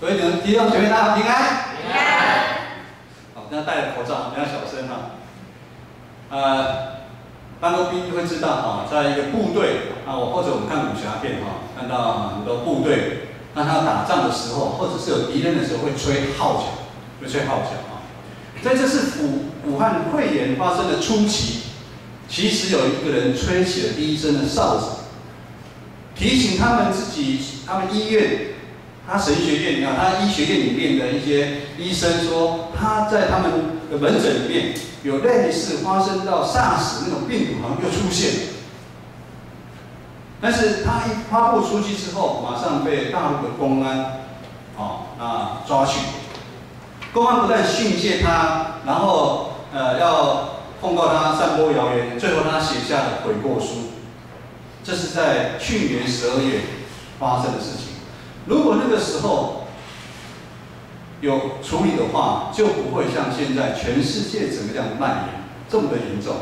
各位弟兄姐妹，大家平安。平安。好，现在戴了口罩，比较小声哈。当过兵就会知道哈，在一个部队啊，或者我们看武侠片哈，看到很多部队，那他打仗的时候，或者是有敌人的时候，会吹号角，会吹号角啊。在这次武汉肺炎发生的初期，其实有一个人吹起了第一声的哨子，提醒他们医院。他神学院啊，他医学院里面的一些医生说，他在他们的门诊里面有类似发生到 SARS 那种病毒好像又出现了，但是他一发布出去之后，马上被大陆的公安抓去，公安不但训诫他，然后要控告他散播谣言，最后他写下了悔过书。这是在去年12月发生的事情。如果那个时候有处理的话，就不会像现在全世界整个这样蔓延这么的严重。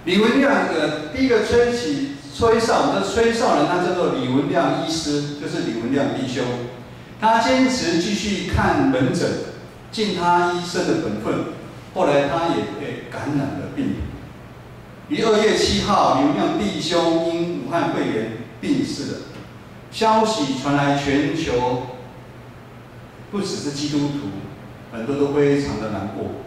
李文亮第一个吹哨，我们的吹哨人，他叫做李文亮医师，就是李文亮弟兄。他坚持继续看门诊，尽他医生的本分。后来他也被感染了病毒。于2月7号，李文亮弟兄因武汉肺炎病逝了。消息传来，全球不只是基督徒，很多都非常的难过。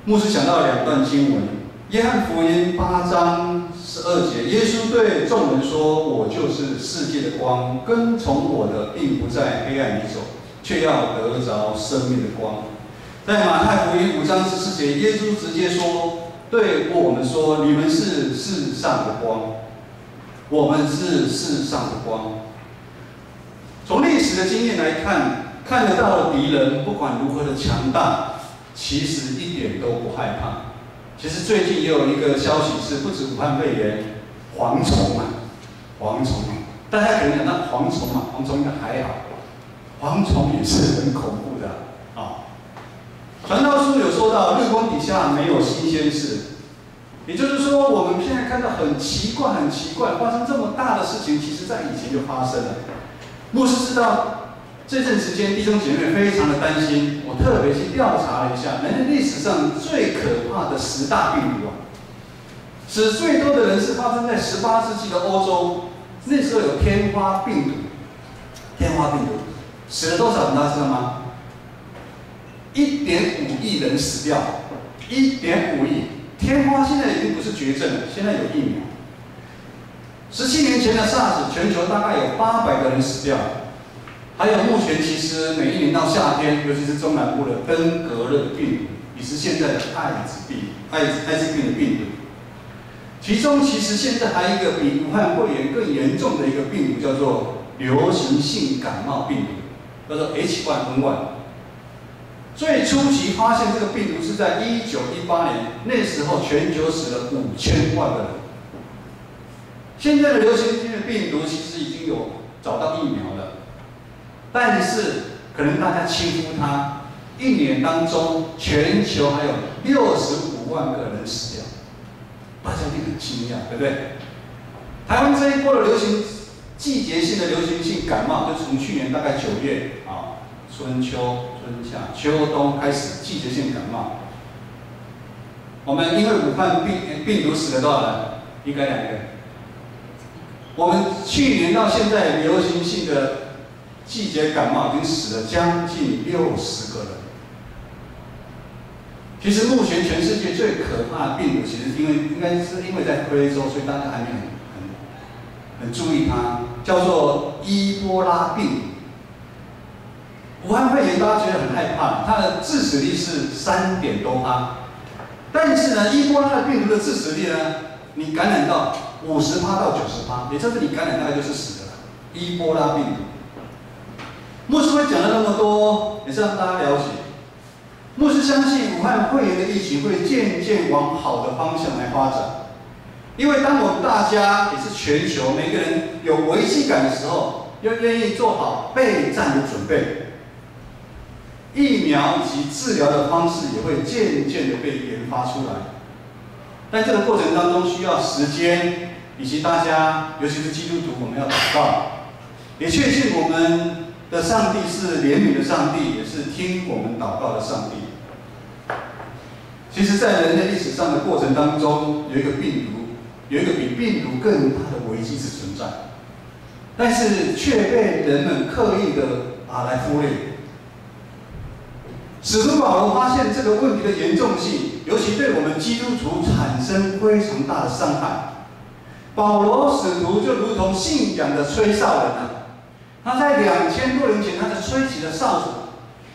牧师想到2段经文，约翰福音8章12节，耶稣对众人说：“我就是世界的光，跟从我的，并不在黑暗里走，却要得着生命的光。”在马太福音5章14节，耶稣直接说，对我们说：“你们是世上的光。”我们是世上的光。从历史的经验来看，看得到的敌人不管如何的强大，其实一点都不害怕。其实最近也有一个消息是，不止武汉肺炎，蝗虫大家可能讲到蝗虫嘛，蝗虫应该还好，蝗虫也是很恐怖的啊。传道书有说到，日光底下没有新鲜事。也就是说，我们现在看到很奇怪，发生这么大的事情，其实在以前就发生了。牧师知道这阵时间，弟兄姐妹非常的担心，我特别去调查了一下，人类历史上最可怕的10大病毒啊，死最多的人是发生在18世纪的欧洲，那时候有天花病毒，死了多少人大家知道吗？1.5亿人死掉，1.5亿。天花现在已经不是绝症了，现在有疫苗。17年前的 SARS， 全球大概有800个人死掉。还有目前其实每一年到夏天，尤其是中南部的登革热病毒，也是现在的艾滋病的病毒。其中其实现在还有一个比武汉肺炎更严重的一个病毒，叫做流行性感冒病毒，叫做 H1N1。最初期发现这个病毒是在1918年，那时候全球死了5000万个人。现在的流行性的病毒其实已经有找到疫苗了，但是可能大家轻忽它，一年当中全球还有65万个人死掉，大家一定很惊讶，对不对？台湾这一波的季节性的流行性感冒，就从去年大概9月春秋、春夏、秋冬开始季节性感冒。我们因为武汉病毒死了多少人？应该2个。我们去年到现在流行性的季节感冒已经死了将近60个人。其实目前全世界最可怕的病毒，其实应该是因为在非洲，所以大家还没很注意它，叫做伊波拉病毒。武汉肺炎大家觉得很害怕，它的致死率是3%多，但是呢，伊波拉的病毒的致死率呢，你感染到50%到90%，也就是你感染大概就是死的了。伊波拉病毒，牧师会讲了那么多，也是让大家了解。牧师相信武汉肺炎的疫情会渐渐往好的方向来发展，因为当我们大家也是全球每个人有危机感的时候，要愿意做好备战的准备。疫苗以及治疗的方式也会渐渐的被研发出来，但这个过程当中需要时间，以及大家，尤其是基督徒，我们要祷告，也确信我们的上帝是怜悯的上帝，也是听我们祷告的上帝。其实，在人类历史上的过程当中，有一个病毒，有一个比病毒更大的危机是存在，但是却被人们刻意的来忽略。使徒保罗发现这个问题的严重性，尤其对我们基督徒产生非常大的伤害。保罗使徒就如同信仰的吹哨人他在2000多年前，他就吹起了哨子，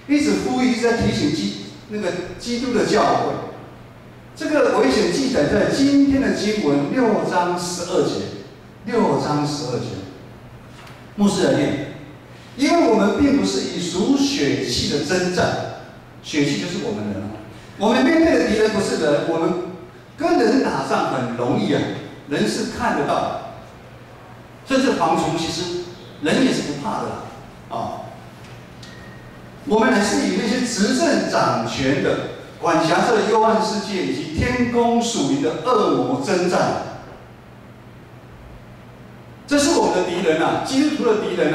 一直呼吁，一直在提醒基督的教会。这个危险记载在今天的经文6章12节。6章12节，牧师来念，因为我们并不是以属血气的征战，血气就是我们人我们面对的敌人不是人，我们跟人打仗很容易人是看得到，甚至蝗虫其实人也是不怕的我们乃是以那些执政掌权的、管辖这幽暗世界以及天空属灵的恶魔征战。这是我们的敌人基督徒的敌人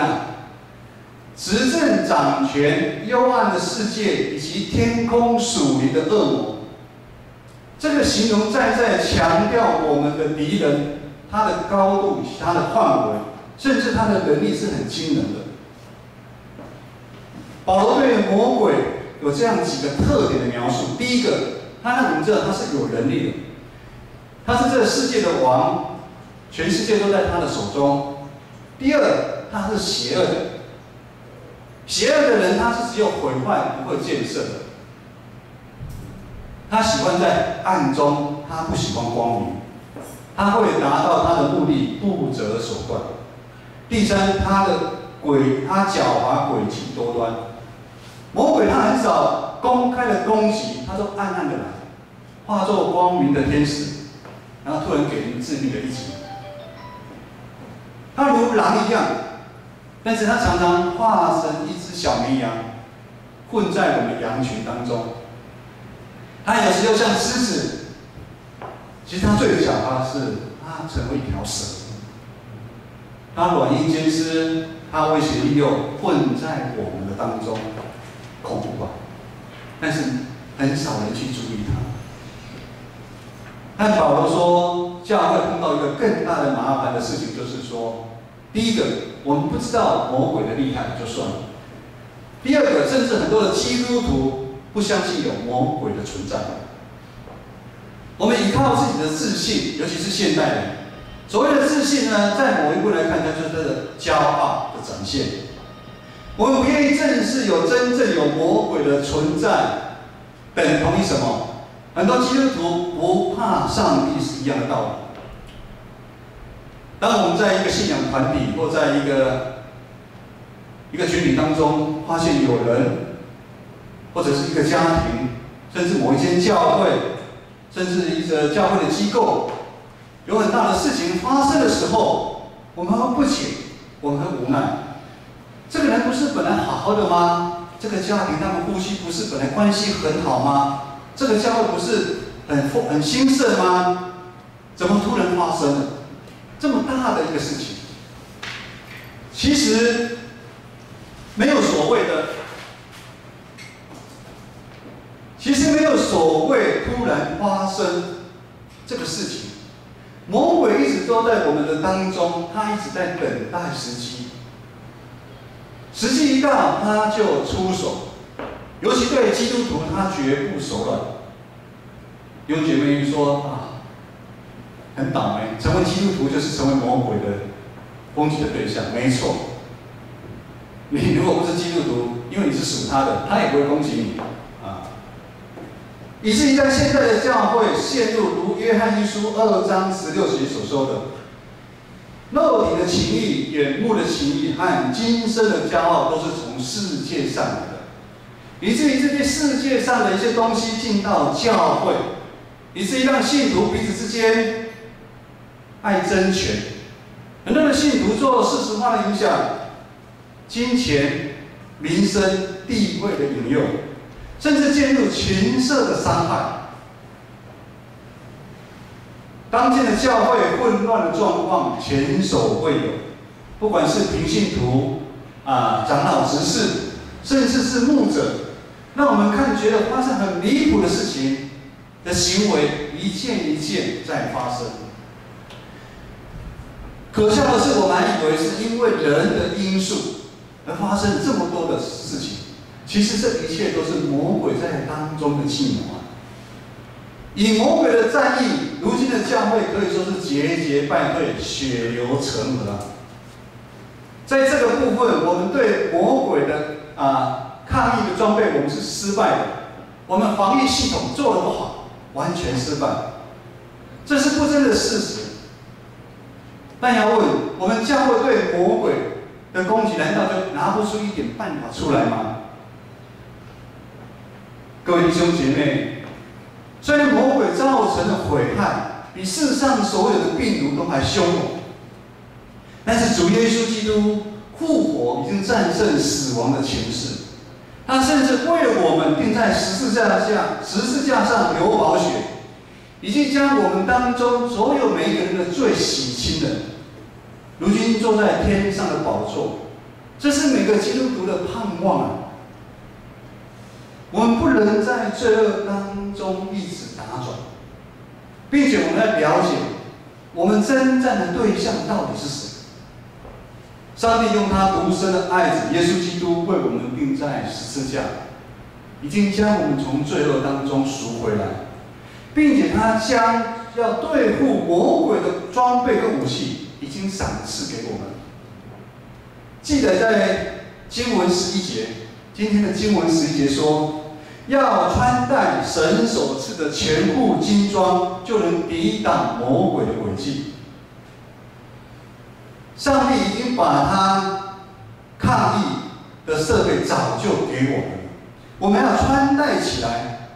执政掌权、幽暗的世界以及天空属灵的恶魔。这个形容在强调我们的敌人，他的高度以及他的范围，甚至他的能力是很惊人的。保罗对魔鬼有这样几个特点的描述：第一个，他让我们知道他是有能力的，他是这个世界的王，全世界都在他的手中。第二，他是邪恶的，邪恶的人他是只有毁坏不会建设的，他喜欢在暗中，他不喜欢光明，他会达到他的目的，不择手段。第三，他狡猾诡计多端。魔鬼他很少公开的攻击，他都暗暗的来，化作光明的天使，然后突然给人致命的一击。他如狼一样，但是他常常化成一只小绵羊，混在我们羊群当中。他有时又像狮子，其实他最狡猾的是，他成为一条蛇。他软硬兼施，他威胁利诱，混在我们的当中。恐怖吧，但是很少人去注意它。但保罗说，教会碰到一个更大的麻烦的事情，就是说，第一个，我们不知道魔鬼的厉害就算了；第二个，甚至很多的基督徒不相信有魔鬼的存在。我们依靠自己的自信，尤其是现代人，所谓的自信呢，在某一步来看，它就是他的骄傲的展现。我们不愿意正视真正有魔鬼的存在，等同于什么？很多基督徒不怕上帝是一样的道理。当我们在一个信仰团体或在一个群体当中，发现有人，或者是一个家庭，甚至某一间教会，甚至一个教会的机构，有很大的事情发生的时候，我们会不解，我们会无奈。这个人不是本来好好的吗？这个家庭他们夫妻不是本来关系很好吗？这个教会不是很兴盛吗？怎么突然发生了这么大的一个事情？其实没有所谓的，突然发生这个事情。魔鬼一直都在我们的当中，他一直在等待时机。时机一到，他就出手。尤其对基督徒，他绝不手软。弟兄姐妹说很倒霉，成为基督徒就是成为魔鬼的攻击的对象。没错，你如果不是基督徒，因为你是属他的，他也不会攻击你以至于在现在的教会陷入如约翰一书2章16节所说的。肉体的情欲、眼目的情欲和今生的骄傲，都是从世界上来的，以至于这些世界上的一些东西进到教会，以至于让信徒彼此之间爱争权。很多的信徒受世俗化的影响，金钱、名声、地位的引诱，甚至陷入情色的伤害。当今的教会混乱的状况前所未有，不管是平信徒、长老、执事，甚至是牧者，让我们看觉得发生很离谱的事情的行为，一件一件在发生。可笑的是，我们还以为是因为人的因素而发生这么多的事情，其实这一切都是魔鬼在当中的计谋啊！以魔鬼的战役，如今的教会可以说是节节败退、血流成河啊！在这个部分，我们对魔鬼的抗疫的装备，我们是失败的，我们防疫系统做得不好，完全失败，这是不争的事实。但要问，我们教会对魔鬼的攻击，难道就拿不出一点办法出来吗？各位弟兄姐妹，虽然魔鬼造成的毁害比世上所有的病毒都还凶猛，但是主耶稣基督复活已经战胜死亡的权势，他甚至为了我们钉在十字架上流宝血，已经将我们当中所有每一个人的罪洗清了。如今坐在天上的宝座，这是每个基督徒的盼望啊！我们不能在罪恶当中一直打转，并且我们要了解，我们征战的对象到底是谁？上帝用他独生的爱子耶稣基督为我们钉在十字架，已经将我们从罪恶当中赎回来，并且他将要对付魔鬼的装备跟武器已经赏赐给我们。记得在经文11节，今天的经文11节说，要穿戴神所赐的全副军装，就能抵挡魔鬼的诡计。上帝已经把他抗疫的设备早就给我们了，我们要穿戴起来。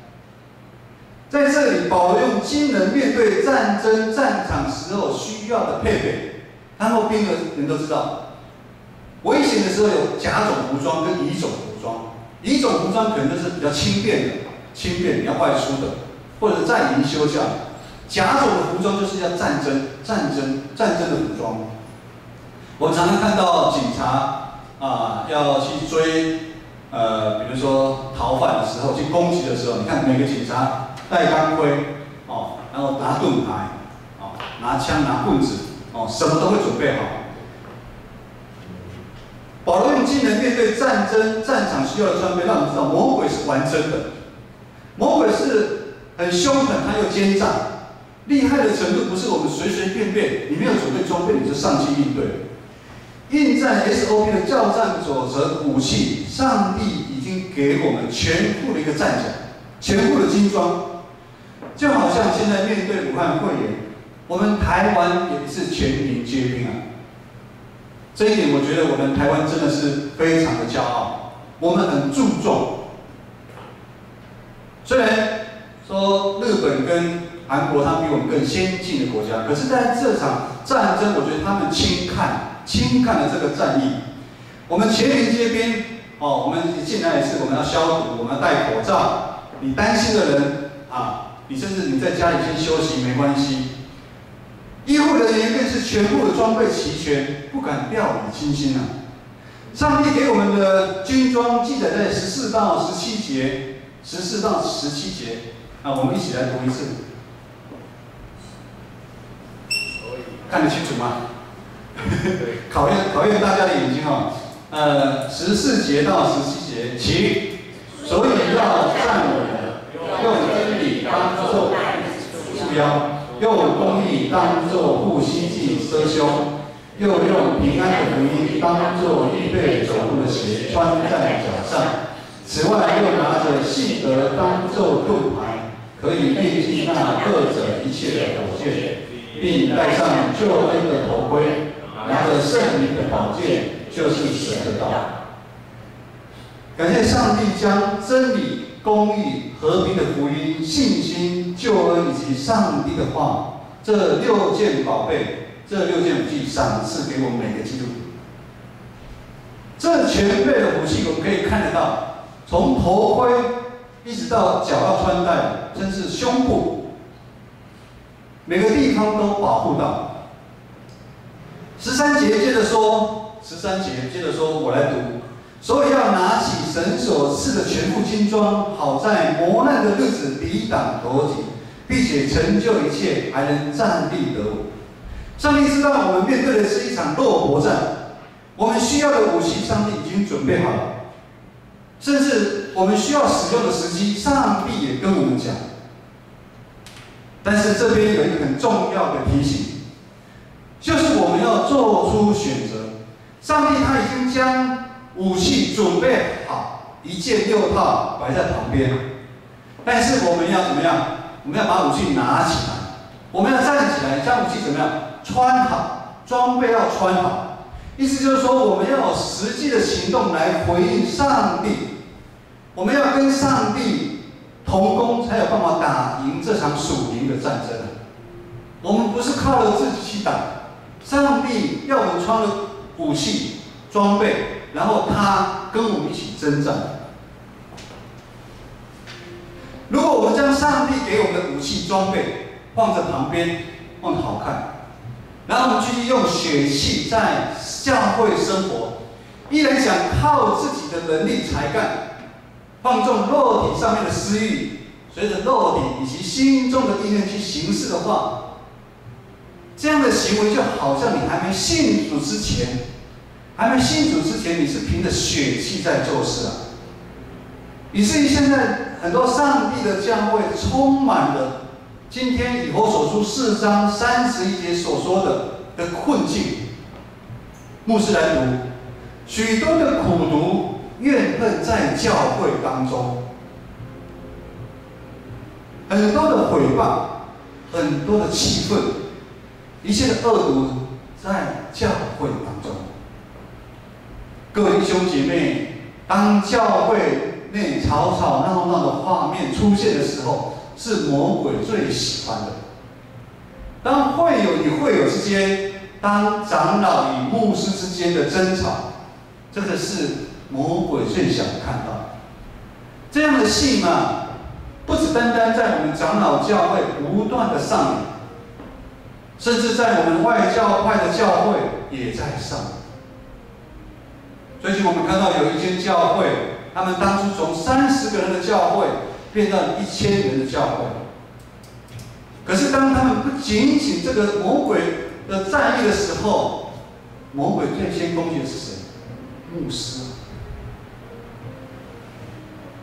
在这里，保罗用军人面对战争战场时候需要的配备，当过兵的人都知道，危险的时候有甲种服装跟乙种服装。乙种服装可能就是比较轻便的要外出的，或者是在营休假。甲种的服装就是要战争的服装。我们常常看到警察要去追比如说逃犯的时候，去攻击的时候，你看每个警察戴钢盔然后拿盾牌拿枪拿棍子什么都会准备好。保罗用军人面对战争战场需要的装备，让我们知道魔鬼是玩真的，魔鬼是很凶狠，他又奸诈，厉害的程度不是我们随随便便，你没有准备装备你就上去应对。应战 SOP 的教战守则武器，上帝已经给我们全副的一个战甲，全副的军装，就好像现在面对武汉肺炎，我们台湾也是全民皆兵啊。这一点我觉得我们台湾真的是非常的骄傲，我们很注重。虽然说日本跟韩国他比我们更先进的国家，可是在这场战争，我觉得他们轻看了这个战役。我们全民皆兵我们一进来也是我们要消毒，我们要戴口罩。你担心的人你甚至你在家里先休息没关系。医护人员更是全部的装备齐全，不敢掉以轻心啊！上帝给我们的军装记载在14到17节，14到17节我们一起来读一次，看得清楚吗？考验大家的眼睛14节到17节，起，所以要站稳，用真理当作束腰。用公义当作护心镜遮胸，又用平安的福音当作预备走路的鞋穿在脚上。此外，又拿着信德当作盾牌，可以面击那恶者一切的火箭，并戴上救恩的头盔，拿着圣灵的宝剑，就是神的道。感谢上帝将真理、公义、和平的福音、信心、救恩以及上帝的话，这6件宝贝、这6件武器赏赐给我们每个基督徒。这全备的武器，我们可以看得到，从头盔一直到脚要穿戴，甚至胸部，每个地方都保护到。13节接着说， 13节，接着说，我来读。所以要拿起神所赐的全副军装，好在磨难的日子抵挡得敌，并且成就一切，还能站立得稳。上帝知道我们面对的是一场肉搏战，我们需要的武器，上帝已经准备好了，甚至我们需要使用的时机，上帝也跟我们讲。但是这边有一个很重要的提醒，就是我们要做出选择。上帝他已经将武器准备好，1件6套摆在旁边，但是我们要怎么样？我们要把武器拿起来，我们要站起来，将武器怎么样？穿好，装备要穿好。意思就是说，我们要有实际的行动来回应上帝，我们要跟上帝同工，才有办法打赢这场属灵的战争。我们不是靠着自己去打，上帝要我们穿了武器装备，然后他跟我们一起征战。如果我们将上帝给我们的武器装备放在旁边，放得好看，然后我们继续用血气在教会生活，依然想靠自己的能力才干，放纵肉体上面的私欲，随着肉体以及心中的意念去行事的话，这样的行为就好像你还没信主之前，你是凭着血气在做事啊。以至于现在很多上帝的教会充满了今天以弗所书4章31节所说的困境。牧师来读，许多的苦毒怨恨在教会当中，很多的毁谤，很多的气愤，一切的恶毒在教会当中。各位弟兄姐妹，当教会内吵吵闹闹的画面出现的时候，是魔鬼最喜欢的。当会友与会友之间，当长老与牧师之间的争吵，这个是魔鬼最想看到的。这样的戏码，不只单单在我们长老教会不断的上演，甚至在我们外教派的教会也在上演。最近我们看到有一间教会，他们当初从30个人的教会变到1000人的教会。可是当他们不警醒这个魔鬼的战役的时候，魔鬼最先攻击的是谁？牧师。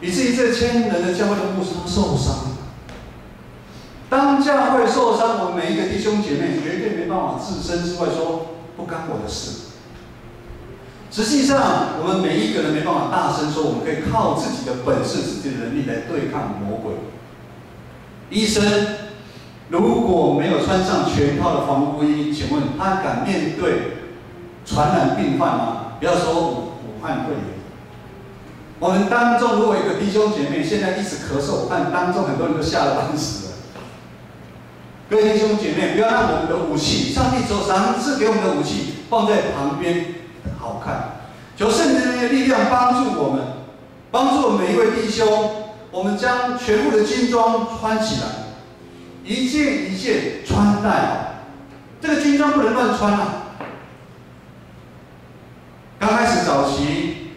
以至于这1000人的教会的牧师受伤。当教会受伤，我们每一个弟兄姐妹绝对没办法置身之外，说不干我的事。实际上，我们每一个人没办法大声说，我们可以靠自己的本事、自己的能力来对抗魔鬼。医生如果没有穿上全套的防护衣，请问他敢面对传染病患吗？不要说武汉肺炎。我们当中如果有一个弟兄姐妹现在一直咳嗽，我看当中很多人都吓得半死了。各位弟兄姐妹，不要让我们的武器，上帝所赏赐给我们的武器放在旁边好看。求圣灵的力量帮助我们，帮助我们每一位弟兄，我们将全部的军装穿起来，一件一件穿戴好。这个军装不能乱穿啊。刚开始早期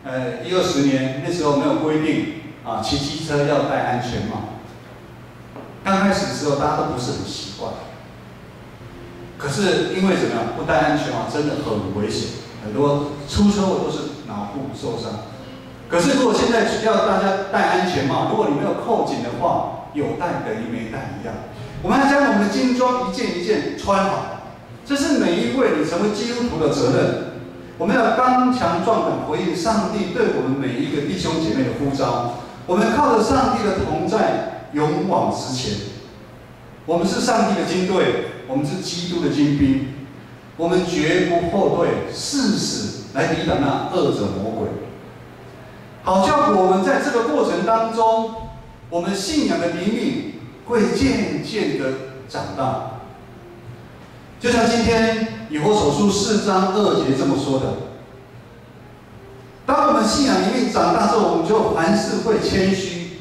，10-20年那时候没有规定啊，骑机车要戴安全帽。刚开始的时候，大家都不是很习惯。可是因为怎么样，不戴安全帽真的很危险，很多出车祸都是脑部受伤。可是如果现在要大家戴安全帽，如果你没有扣紧的话，有戴等于没戴一样。我们要将我们的军装一件一件穿好，这是每一位你成为基督徒的责任。我们要刚强壮胆回应上帝对我们每一个弟兄姐妹的呼召。我们靠着上帝的同在，勇往直前。我们是上帝的军队，我们是基督的军兵，我们绝不后退，誓死来抵挡那恶者魔鬼。好叫我们在这个过程当中，我们信仰的灵命会渐渐的长大。就像今天以弗所书4章2节这么说的：当我们信仰灵命长大之后，我们就凡事会谦虚。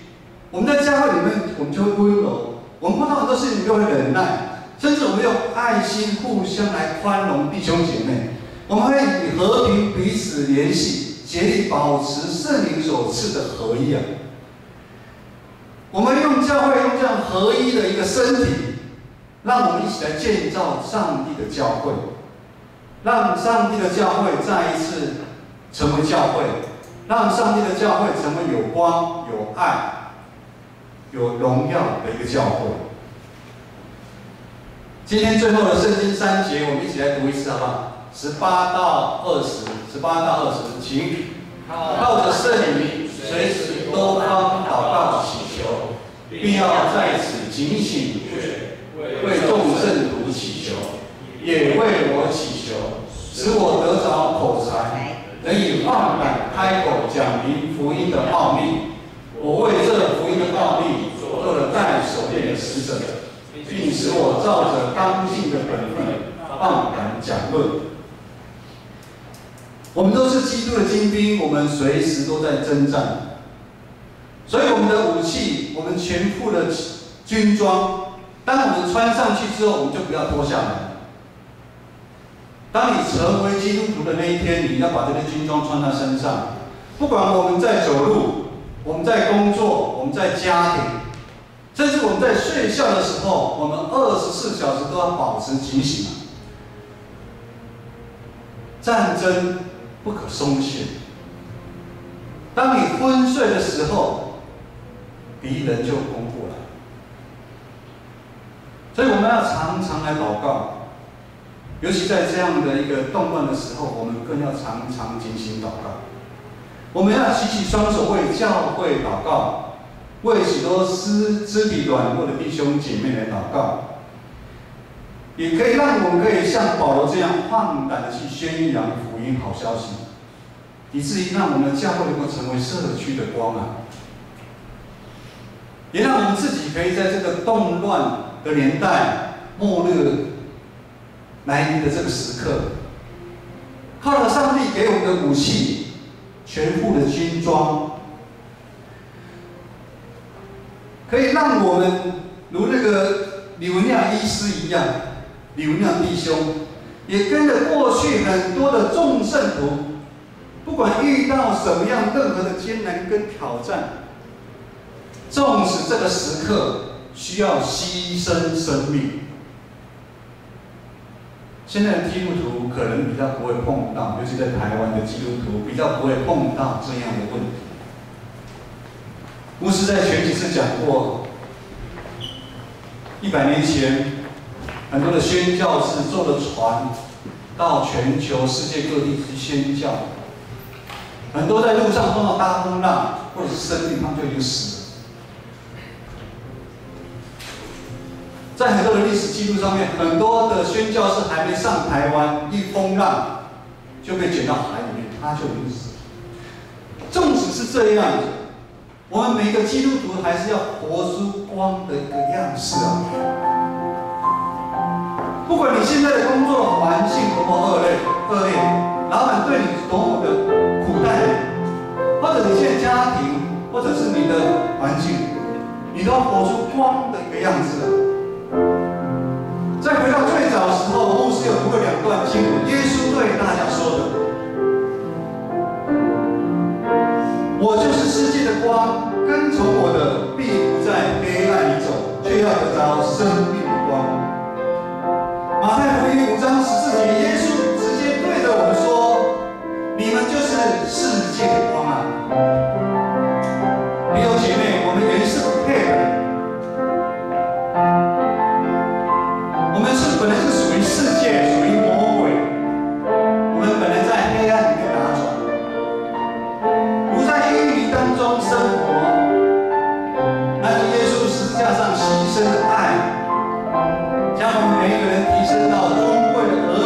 我们在教会里面，我们就会温柔。我们碰到很多事情就会忍耐，甚至我们用爱心互相来宽容弟兄姐妹。我们会以和平彼此联系，竭力保持圣灵所赐的合一啊。我们用教会用这样合一的一个身体，让我们一起来建造上帝的教会，让上帝的教会再一次成为教会，让上帝的教会成为有光、有爱、有荣耀的一个教会。今天最后的圣经3节，我们一起来读一次，好不好？18到20，请靠着圣灵，随时多方祷告祈求，并要在此警醒，为众圣徒祈求，也为我祈求，使我得着口才，能以放胆开口讲明福音的奥秘。我为这福音的奥秘做了带手链的使者，并使我照着刚性的本分放胆讲论。我们都是基督的精兵，我们随时都在征战，所以我们的武器，我们全副的军装，当我们穿上去之后，我们就不要脱下来。当你成为基督徒的那一天，你要把这个军装穿在身上。不管我们在走路，我们在工作，我们在家庭，甚至我们在睡觉的时候，我们24小时都要保持警醒。战争不可松懈。当你昏睡的时候，敌人就攻过来。所以我们要常常来祷告，尤其在这样的一个动乱的时候，我们更要常常警醒祷告。我们要举起双手为教会祷告，为许多肢体软弱的弟兄姐妹来祷告，也可以让我们可以像保罗这样放胆的去宣扬福音好消息，以至于让我们的教会能够成为社区的光啊！也让我们自己可以在这个动乱的年代、末日来临的这个时刻，靠着上帝给我们的武器、全副的军装，可以让我们如那个李文亮医师一样，李文亮弟兄也跟着过去很多的众圣徒，不管遇到什么样任何的艰难跟挑战，纵使这个时刻需要牺牲生命，现在的基督徒可能比较不会碰到，尤其在台湾的基督徒比较不会碰到这样的问题。牧师在前几次讲过，100年前，很多的宣教士坐了船到全球世界各地去宣教，很多在路上碰到大风浪或者是生病，他们就已经死了。在很多的历史记录上面，很多的宣教士还没上台湾，一风浪就被卷到海里面，他就已经死了。纵使是这样，我们每个基督徒还是要活出光的一个样式啊！不管你现在的工作环境多么恶劣，老板对你多么的苦待你，或者你现在家庭，或者是你的环境，你都要活出光的一个样子啊！再回到最早的时候，牧师有读过2段经文，耶稣对大家说的：“我就是世界的光，跟从我的，必不在黑暗里走，却要得着生命的光。”马太福音5章14节，耶稣直接对着我们说：“你们就是世界的光啊！”弟兄姐妹，我们原是不配的。我们本来是属于世界，属于魔鬼。我们本来在黑暗里面打转，不在淤泥当中生活。但是耶稣十字架上牺牲的爱，将我们每一个人提升到尊贵的儿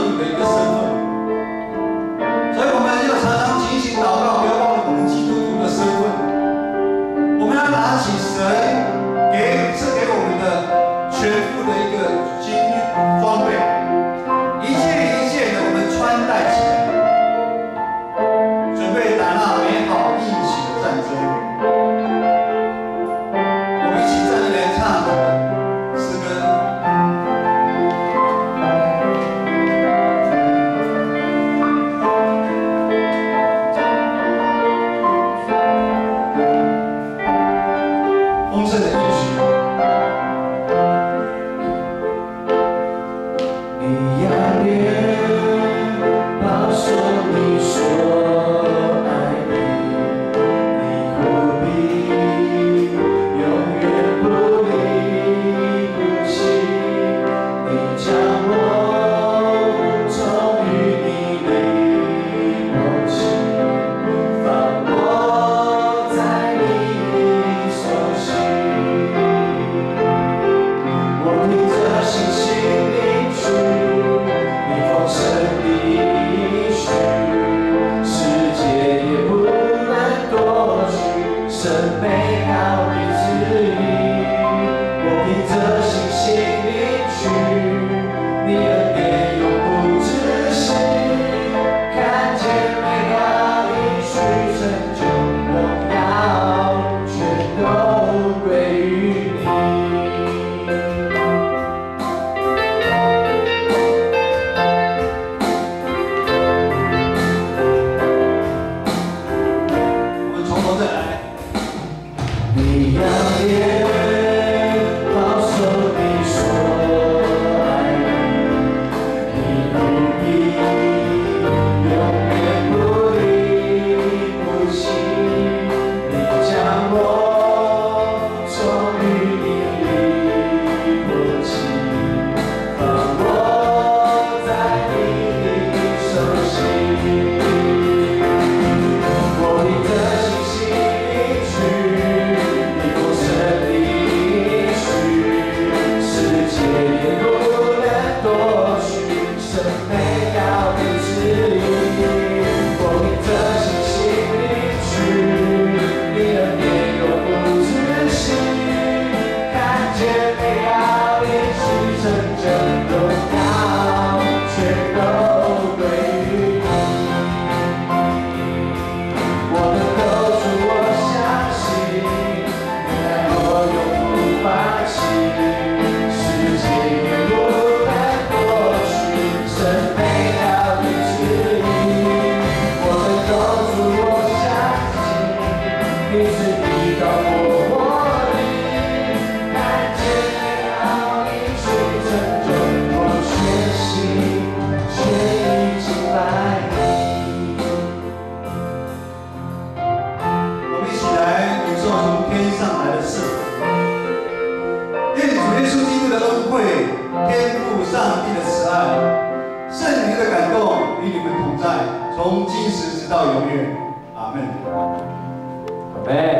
从今时直到永远。阿门。阿门。